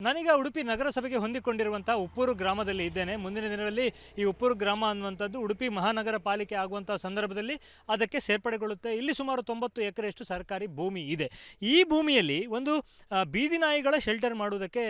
ನಾನೀಗ ಉಡುಪಿ ನಗರಸಭೆಗೆ ಹೊಂದಿಕೊಂಡಿರುವಂಥ ಉಪ್ಪೂರು ಗ್ರಾಮದಲ್ಲಿ ಇದ್ದೇನೆ. ಮುಂದಿನ ದಿನಗಳಲ್ಲಿ ಈ ಉಪ್ಪೂರು ಗ್ರಾಮ ಅನ್ನುವಂಥದ್ದು ಉಡುಪಿ ಮಹಾನಗರ ಪಾಲಿಕೆ ಆಗುವಂಥ ಸಂದರ್ಭದಲ್ಲಿ ಅದಕ್ಕೆ ಸೇರ್ಪಡೆಗೊಳ್ಳುತ್ತೆ. ಇಲ್ಲಿ ಸುಮಾರು 90 ಎಕರೆಯಷ್ಟು ಸರ್ಕಾರಿ ಭೂಮಿ ಇದೆ. ಈ ಭೂಮಿಯಲ್ಲಿ ಒಂದು ಬೀದಿ ನಾಯಿಗಳ ಶೆಲ್ಟರ್ ಮಾಡುವುದಕ್ಕೆ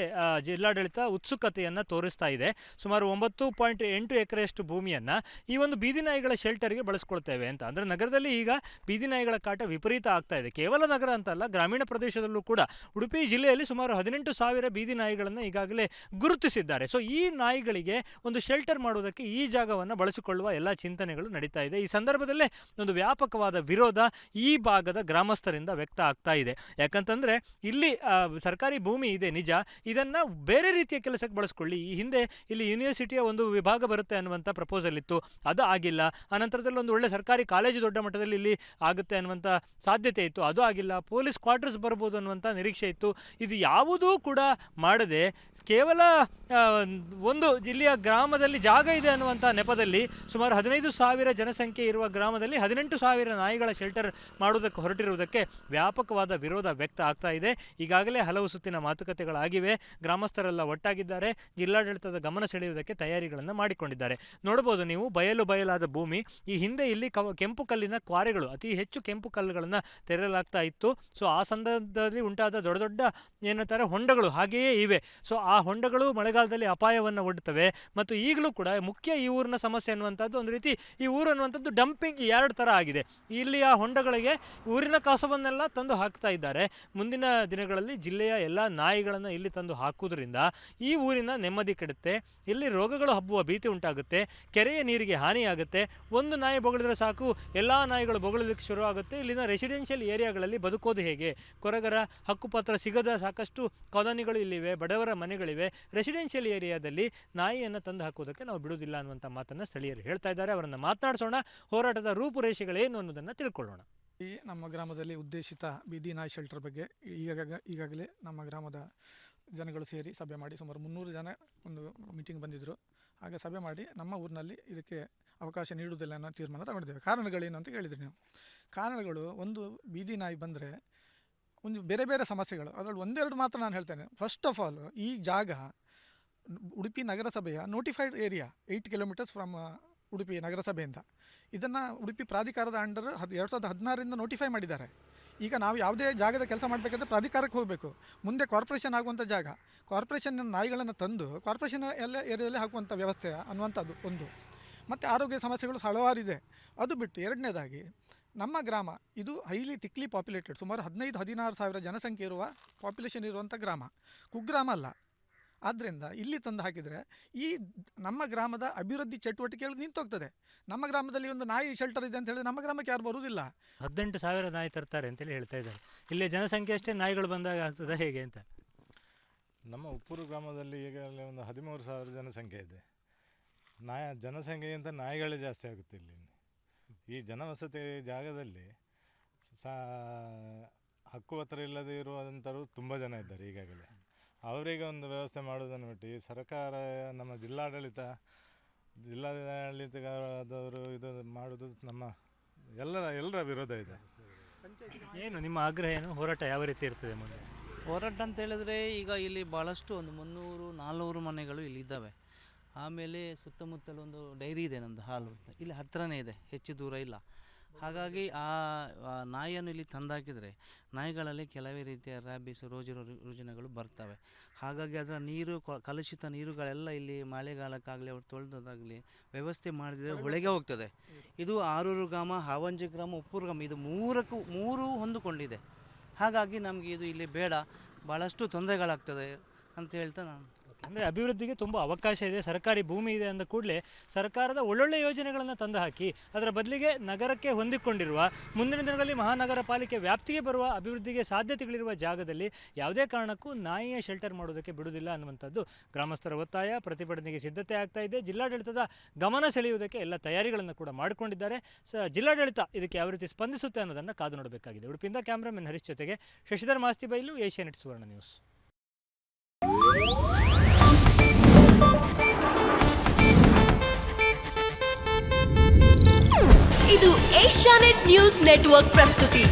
ಜಿಲ್ಲಾಡಳಿತ ಉತ್ಸುಕತೆಯನ್ನು ತೋರಿಸ್ತಾ ಇದೆ. ಸುಮಾರು 9.8 ಎಕರೆಯಷ್ಟು ಭೂಮಿಯನ್ನು ಈ ಒಂದು ಬೀದಿ ನಾಯಿಗಳ ಶೆಲ್ಟರ್ಗೆ ಬಳಸ್ಕೊಳ್ತೇವೆ ಅಂತ. ಅಂದರೆ ನಗರದಲ್ಲಿ ಈಗ ಬೀದಿ ನಾಯಿಗಳ ಕಾಟ ವಿಪರೀತ ಆಗ್ತಾ ಇದೆ. ಕೇವಲ ನಗರ ಅಂತಲ್ಲ, ಗ್ರಾಮೀಣ ಪ್ರದೇಶದಲ್ಲೂ ಕೂಡ ಉಡುಪಿ ಜಿಲ್ಲೆಯಲ್ಲಿ ಸುಮಾರು 18,000 ಬೀದಿ ನಾಯಿಗಳನ್ನು ಈಗಾಗಲೇ ಗುರುತಿಸಿದ್ದಾರೆ. ಸೊ ಈ ನಾಯಿಗಳಿಗೆ ಒಂದು ಶೆಲ್ಟರ್ ಮಾಡುವುದಕ್ಕೆ ಈ ಜಾಗವನ್ನು ಬಳಸಿಕೊಳ್ಳುವ ಎಲ್ಲ ಚಿಂತನೆಗಳು ನಡೀತಾ ಇದೆ. ಈ ಸಂದರ್ಭದಲ್ಲೇ ಒಂದು ವ್ಯಾಪಕವಾದ ವಿರೋಧ ಈ ಭಾಗದ ಗ್ರಾಮಸ್ಥರಿಂದ ವ್ಯಕ್ತ ಆಗ್ತಾ ಇದೆ. ಯಾಕಂತಂದರೆ ಇಲ್ಲಿ ಸರ್ಕಾರಿ ಭೂಮಿ ಇದೆ ನಿಜ, ಇದನ್ನು ಬೇರೆ ರೀತಿಯ ಕೆಲಸಕ್ಕೆ ಬಳಸ್ಕೊಳ್ಳಿ. ಈ ಹಿಂದೆ ಇಲ್ಲಿ ಯೂನಿವರ್ಸಿಟಿಯ ಒಂದು ವಿಭಾಗ ಬರುತ್ತೆ ಅನ್ನುವಂಥ ಪ್ರಪೋಸಲ್ ಇತ್ತು, ಅದು ಆಗಿಲ್ಲ. ಅನಂತರದಲ್ಲಿ ಒಂದು ಒಳ್ಳೆ ಸರ್ಕಾರಿ ಕಾಲೇಜು ದೊಡ್ಡ ಮಟ್ಟದಲ್ಲಿ ಇಲ್ಲಿ ಆಗುತ್ತೆ ಅನ್ನುವಂಥ ಸಾಧ್ಯತೆ ಇತ್ತು, ಅದು ಆಗಿಲ್ಲ. ಪೊಲೀಸ್ ಕ್ವಾರ್ಟರ್ಸ್ ಬರ್ಬೋದು ಅನ್ನುವಂಥ ನಿರೀಕ್ಷೆ ಇತ್ತು. ಇದು ಯಾವುದೂ ಕೂಡ ಮಾಡದೆ ಕೇವಲ ಒಂದು ಜಿಲ್ಲೆಯ ಗ್ರಾಮದಲ್ಲಿ ಜಾಗ ಇದೆ ಅನ್ನುವಂಥ ನೆಪದಲ್ಲಿ ಸುಮಾರು 15,000 ಜನಸಂಖ್ಯೆ ಇರುವ ಗ್ರಾಮದಲ್ಲಿ 18,000 ನಾಯಿಗಳ ಶೆಲ್ಟರ್ ಮಾಡುವುದಕ್ಕೆ ಹೊರಟಿರುವುದಕ್ಕೆ ವ್ಯಾಪಕವಾದ ವಿರೋಧ ವ್ಯಕ್ತ ಆಗ್ತಾ ಇದೆ. ಈಗಾಗಲೇ ಹಲವು ಸುತ್ತಿನ ಮಾತುಕತೆಗಳಾಗಿವೆ, ಗ್ರಾಮಸ್ಥರೆಲ್ಲ ಒಟ್ಟಾಗಿದ್ದಾರೆ, ಜಿಲ್ಲಾಡಳಿತದ ಗಮನ ಸೆಳೆಯುವುದಕ್ಕೆ ತಯಾರಿಗಳನ್ನು ಮಾಡಿಕೊಂಡಿದ್ದಾರೆ. ನೋಡಬಹುದು ನೀವು, ಬಯಲಾದ ಭೂಮಿ. ಈ ಹಿಂದೆ ಇಲ್ಲಿ ಕೆಂಪು ಕಲ್ಲಿನ ಕ್ವಾರೆಗಳು, ಅತಿ ಹೆಚ್ಚು ಕೆಂಪು ಕಲ್ಲುಗಳನ್ನು ತೆರೆಯಲಾಗ್ತಾ ಇತ್ತು. ಸೊ ಆ ಸಂದರ್ಭದಲ್ಲಿ ಉಂಟಾದ ದೊಡ್ಡ ಏನಂತಾರೆ ಹೊಂಡಗಳು ಹಾಗೆಯೇ ಇವೆ. ಸೊ ಆ ಹೊಂಡಗಳು ಮಳೆಗಾಲದಲ್ಲಿ ಅಪಾಯವನ್ನು ಒಡ್ಡುತ್ತವೆ. ಮತ್ತು ಈಗಲೂ ಕೂಡ ಮುಖ್ಯ ಈ ಊರಿನ ಸಮಸ್ಯೆ ಅನ್ನುವಂಥದ್ದು ಒಂದು ರೀತಿ ಈ ಊರು ಅನ್ನುವಂಥದ್ದು ಡಂಪಿಂಗ್ 2 ಥರ ಆಗಿದೆ. ಇಲ್ಲಿ ಆ ಹೊಂಡಗಳಿಗೆ ಊರಿನ ಕಸವನ್ನೆಲ್ಲ ತಂದು ಹಾಕ್ತಾ ಇದ್ದಾರೆ. ಮುಂದಿನ ದಿನಗಳಲ್ಲಿ ಜಿಲ್ಲೆಯ ಎಲ್ಲ ನಾಯಿಗಳನ್ನು ಇಲ್ಲಿ ತಂದು ಹಾಕುವುದರಿಂದ ಈ ಊರಿನ ನೆಮ್ಮದಿ ಕೆಡುತ್ತೆ, ಇಲ್ಲಿ ರೋಗಗಳು ಹಬ್ಬುವ ಭೀತಿ ಉಂಟಾಗುತ್ತೆ, ಕೆರೆಯ ನೀರಿಗೆ ಹಾನಿಯಾಗುತ್ತೆ. ಒಂದು ನಾಯಿ ಬೊಗಳಿದ್ರೆ ಸಾಕು, ಎಲ್ಲ ನಾಯಿಗಳು ಬೊಗಳಲಿಕ್ಕೆ ಶುರು ಆಗುತ್ತೆ. ಇಲ್ಲಿನ ರೆಸಿಡೆನ್ಷಿಯಲ್ ಏರಿಯಾಗಳಲ್ಲಿ ಬದುಕೋದು ಹೇಗೆ? ಕೊರಗರ ಹಕ್ಕುಪತ್ರ ಸಿಗದ ಸಾಕಷ್ಟು ಕಾಲೋನಿಗಳು ಇಲ್ಲಿವೆ, ಬಡವರ ಮನೆಗಳಿವೆ. ರೆಸಿಡೆನ್ಷಿಯಲ್ ಏರಿಯಾದಲ್ಲಿ ನಾಯಿಯನ್ನು ತಂದು ಹಾಕುವುದಕ್ಕೆ ನಾವು ಬಿಡುವುದಿಲ್ಲ ಅನ್ನುವಂಥ ಮಾತನ್ನು ಸ್ಥಳೀಯರು ಹೇಳ್ತಾ ಇದ್ದಾರೆ. ಅವರನ್ನು ಮಾತನಾಡಿಸೋಣ, ಹೋರಾಟದ ರೂಪುರೇಷೆಗಳೇನು ಅನ್ನೋದನ್ನು ತಿಳ್ಕೊಳ್ಳೋಣ. ಈ ನಮ್ಮ ಗ್ರಾಮದಲ್ಲಿ ಉದ್ದೇಶಿತ ಬೀದಿ ನಾಯಿ ಶೆಲ್ಟರ್ ಬಗ್ಗೆ ಈಗಾಗಲೇ ನಮ್ಮ ಗ್ರಾಮದ ಜನಗಳು ಸೇರಿ ಸಭೆ ಮಾಡಿ ಸುಮಾರು 300 ಜನ ಒಂದು ಮೀಟಿಂಗ್ ಬಂದಿದ್ದರು. ಹಾಗೆ ಸಭೆ ಮಾಡಿ ನಮ್ಮ ಊರಿನಲ್ಲಿ ಇದಕ್ಕೆ ಅವಕಾಶ ನೀಡುವುದಿಲ್ಲ ಅನ್ನೋ ತೀರ್ಮಾನ ತಗೊಂಡಿದ್ದೇವೆ. ಕಾರಣಗಳೇನು ಅಂತ ಕೇಳಿದ್ರಿ ನೀವು. ಕಾರಣಗಳು, ಒಂದು ಬೀದಿ ನಾಯಿ ಬಂದರೆ ಒಂದು ಬೇರೆ ಸಮಸ್ಯೆಗಳು, ಅದರಲ್ಲಿ ಒಂದೆರಡು ಮಾತ್ರ ನಾನು ಹೇಳ್ತೇನೆ. ಫಸ್ಟ್ ಆಫ್ ಆಲ್, ಈ ಜಾಗ ಉಡುಪಿ ನಗರಸಭೆಯ notified area, 8 kilometres from Udupi ನಗರಸಭೆಯಿಂದ. ಇದನ್ನು ಉಡುಪಿ ಪ್ರಾಧಿಕಾರದ ಅಂಡರ್ 2016ರಿಂದ ನೋಟಿಫೈ ಮಾಡಿದ್ದಾರೆ. ಈಗ ನಾವು ಯಾವುದೇ ಜಾಗದ ಕೆಲಸ ಮಾಡಬೇಕಾದ್ರೆ ಪ್ರಾಧಿಕಾರಕ್ಕೆ ಹೋಗಬೇಕು. ಮುಂದೆ ಕಾರ್ಪೊರೇಷನ್ ಆಗುವಂಥ ಜಾಗ, ಕಾರ್ಪೊರೇಷನ್ ನಾಯಿಗಳನ್ನು ತಂದು ಕಾರ್ಪೊರೇಷನ್ ಎಲ್ಲ ಏರಿಯಾದಲ್ಲಿ ಹಾಕುವಂಥ ವ್ಯವಸ್ಥೆ ಅನ್ನುವಂಥದ್ದು ಒಂದು. ಮತ್ತು ಆರೋಗ್ಯ ಸಮಸ್ಯೆಗಳು ಹಲವಾರಿದೆ. ಅದು ಬಿಟ್ಟು ಎರಡನೇದಾಗಿ ನಮ್ಮ ಗ್ರಾಮ ಇದು ಹೈಲಿ ಥಿಕ್ಲಿ ಪಾಪ್ಯುಲೇಟೆಡ್, ಸುಮಾರು 15,000-16,000 ಜನಸಂಖ್ಯೆ ಇರುವ ಪಾಪ್ಯುಲೇಷನ್ ಇರುವಂಥ ಗ್ರಾಮ, ಕುಗ್ರಾಮ ಅಲ್ಲ. ಆದ್ದರಿಂದ ಇಲ್ಲಿ ತಂದು ಹಾಕಿದರೆ ಈ ನಮ್ಮ ಗ್ರಾಮದ ಅಭಿವೃದ್ಧಿ ಚಟುವಟಿಕೆಗಳು ನಿಂತೋಗ್ತದೆ. ನಮ್ಮ ಗ್ರಾಮದಲ್ಲಿ ಒಂದು ನಾಯಿ ಶೆಲ್ಟರ್ ಇದೆ ಅಂತ ಹೇಳಿದ್ರೆ ನಮ್ಮ ಗ್ರಾಮಕ್ಕೆ ಯಾರು ಬರುವುದಿಲ್ಲ. 18,000 ನಾಯಿ ತರ್ತಾರೆ ಅಂತೇಳಿ ಹೇಳ್ತಾ ಇದ್ದಾರೆ. ಇಲ್ಲಿ ಜನಸಂಖ್ಯೆ ಅಷ್ಟೇ, ನಾಯಿಗಳು ಬಂದಾಗ ಆಗ್ತದೆ ಹೇಗೆ ಅಂತ? ನಮ್ಮ ಉಪ್ಪೂರು ಗ್ರಾಮದಲ್ಲಿ ಈಗಾಗಲೇ ಒಂದು 13,000 ಜನಸಂಖ್ಯೆ ಇದೆ. ಜನಸಂಖ್ಯೆಗಿಂತ ನಾಯಿಗಳೇ ಜಾಸ್ತಿ ಆಗುತ್ತೆ ಇಲ್ಲಿ. ಈ ಜನವಸತಿ ಜಾಗದಲ್ಲಿ ಹಕ್ಕುಪತ್ರ ಇಲ್ಲದೆ ಇರುವಂಥವರು ತುಂಬ ಜನ ಇದ್ದಾರೆ. ಈಗಾಗಲೇ ಅವರಿಗೆ ಒಂದು ವ್ಯವಸ್ಥೆ ಮಾಡೋದನ್ನು ಬಿಟ್ಟು ಈ ಸರ್ಕಾರ, ನಮ್ಮ ಜಿಲ್ಲಾಡಳಿತದವರು ಇದು ಮಾಡೋದು ನಮ್ಮ ಎಲ್ಲರ ವಿರೋಧ ಇದೆ. ಏನು ನಿಮ್ಮ ಆಗ್ರಹ ಏನು? ಹೋರಾಟ ಯಾವ ರೀತಿ ಇರ್ತದೆ ಮುಂದೆ? ಹೋರಾಟ ಅಂತ ಹೇಳಿದ್ರೆ, ಈಗ ಇಲ್ಲಿ ಭಾಳಷ್ಟು ಒಂದು 300-400 ಮನೆಗಳು ಇಲ್ಲಿದ್ದಾವೆ. ಆಮೇಲೆ ಸುತ್ತಮುತ್ತಲು ಒಂದು ಡೈರಿ ಇದೆ, ನಮ್ಮದು ಹಾಲು ಇಲ್ಲಿ ಹತ್ತಿರನೇ ಇದೆ, ಹೆಚ್ಚು ದೂರ ಇಲ್ಲ. ಹಾಗಾಗಿ ಆ ನಾಯಿಯನ್ನು ಇಲ್ಲಿ ತಂದಾಕಿದರೆ ನಾಯಿಗಳಲ್ಲಿ ಕೆಲವೇ ರೀತಿಯ ರ್ಯಾಬಿಸ್ ರುಜಿನಗಳು ಬರ್ತವೆ. ಹಾಗಾಗಿ ಅದರ ನೀರು, ಕಲುಷಿತ ನೀರುಗಳೆಲ್ಲ ಇಲ್ಲಿ ಮಳೆಗಾಲಕ್ಕಾಗಲಿ ಅವ್ರು ತೊಳೆದಾಗಲಿ ವ್ಯವಸ್ಥೆ ಮಾಡಿದರೆ ಹೊಳೆಗೆ ಹೋಗ್ತದೆ. ಇದು ಆರೂರು ಗ್ರಾಮ, ಹಾವಂಜಿ ಗ್ರಾಮ, ಉಪ್ಪೂರು ಗ್ರಾಮ, ಇದು ಮೂರು ಹೊಂದಿಕೊಂಡಿದೆ. ಹಾಗಾಗಿ ನಮಗೆ ಇದು ಇಲ್ಲಿ ಬೇಡ, ಭಾಳಷ್ಟು ತೊಂದರೆಗಳಾಗ್ತದೆ ಅಂತ ಹೇಳ್ತಾ ನಾನು. ಅಂದರೆ ಅಭಿವೃದ್ಧಿಗೆ ತುಂಬ ಅವಕಾಶ ಇದೆ, ಸರ್ಕಾರಿ ಭೂಮಿ ಇದೆ ಅಂದ ಕೂಡಲೇ ಸರ್ಕಾರದ ಒಳ್ಳೊಳ್ಳೆ ಯೋಜನೆಗಳನ್ನು ತಂದು ಹಾಕಿ ಅದರ ಬದಲಿಗೆ ನಗರಕ್ಕೆ ಹೊಂದಿಕೊಂಡಿರುವ, ಮುಂದಿನ ದಿನಗಳಲ್ಲಿ ಮಹಾನಗರ ಪಾಲಿಕೆ ವ್ಯಾಪ್ತಿಗೆ ಬರುವ ಅಭಿವೃದ್ಧಿಗೆ ಸಾಧ್ಯತೆಗಳಿರುವ ಜಾಗದಲ್ಲಿ ಯಾವುದೇ ಕಾರಣಕ್ಕೂ ನಾಯಿಯ ಶೆಲ್ಟರ್ ಮಾಡೋದಕ್ಕೆ ಬಿಡುವುದಿಲ್ಲ ಅನ್ನುವಂಥದ್ದು ಗ್ರಾಮಸ್ಥರ ಒತ್ತಾಯ. ಪ್ರತಿಭಟನೆಗೆ ಸಿದ್ಧತೆ ಆಗ್ತಾ ಇದೆ. ಜಿಲ್ಲಾಡಳಿತದ ಗಮನ ಸೆಳೆಯುವುದಕ್ಕೆ ಎಲ್ಲ ತಯಾರಿಗಳನ್ನು ಕೂಡ ಮಾಡಿಕೊಂಡಿದ್ದಾರೆ. ಜಿಲ್ಲಾಡಳಿತ ಇದಕ್ಕೆ ಯಾವ ರೀತಿ ಸ್ಪಂದಿಸುತ್ತೆ ಅನ್ನೋದನ್ನು ಕಾದು ನೋಡಬೇಕಾಗಿದೆ. ಉಡುಪಿಯಿಂದ ಕ್ಯಾಮ್ರಾಮನ್ ಹರೀಶ್ ಜೊತೆಗೆ ಶಶಿಧರ್ ಮಾಸ್ತಿ ಬೈಲು, ಏಷ್ಯಾನೆಟ್ ಸುವರ್ಣ ನ್ಯೂಸ್. ಇದು ಏಷ್ಯಾನೆಟ್ ನ್ಯೂಸ್ ನೆಟ್ವರ್ಕ್ ಪ್ರಸ್ತುತಿ.